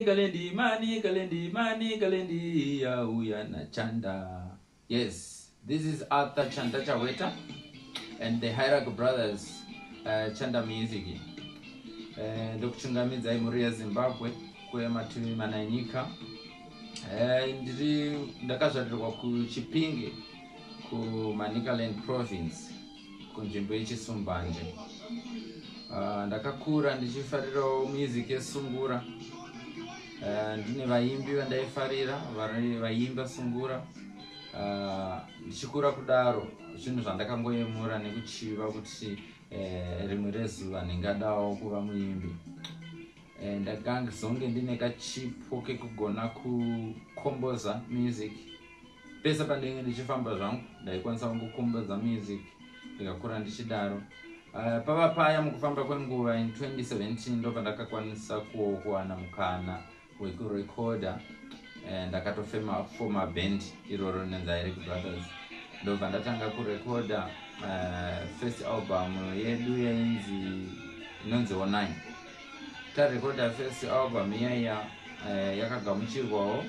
Kalendi yauya na Chanda. Yes, this is Arthur Chanda Chaweta and the Hierarch Brothers Chanda Music. Ndokuchungamidza imhuri yeZimbabwe kwemativi mana enyika. Ndiri ndakazvarirwa kuChipinge kuManicaland Province kunzvimbo yeChisumbanje. Ndakakura ndichifarirawo music yeSungura. Ndine vaimbi vandaifarira vaimba Sungura. Ndichikura kudaro zvinhu zvandakangoyemura nekuchiva kuti rimwe rezuva ndingadawo kuva muimbi. Ndakazonge ndine kachipo kekugona kukomboza music. Pese pandinenge ndichifamba zvangu ndaikwanisa kungokomboza music ndikakura ndichidaro. Pava paya mukufamba kwenguva in 2017 ndopandakakwanisa kuwana mukana wekurecorda. Ndakatofema former band iroro nenzi Hierarch Brothers. Ndobva ndatanga kurecorda first album yedu inonzi O9. Tarecorda first album iyaya yakagamuchirwawo.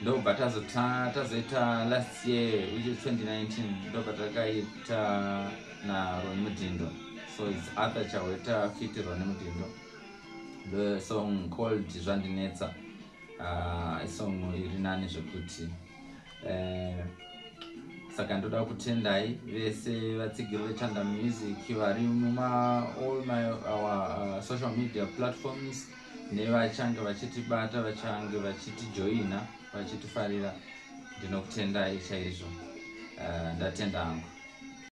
Ndobva tazoita last year which is 2019 ndobva takaita na Ronnie Mudindo. So it's Arthur Chaweta feat Ronnie Mudindo. The song called Zvandinetsa. Song irinani zvekuti saka ndoda kutendai vese vatsigiri veChanda Music vari all our social media platforms nevachange vachitibata vachange vachitijoina vachitifarira. Ndinokutendai chaizvo. Ndatenda hangu.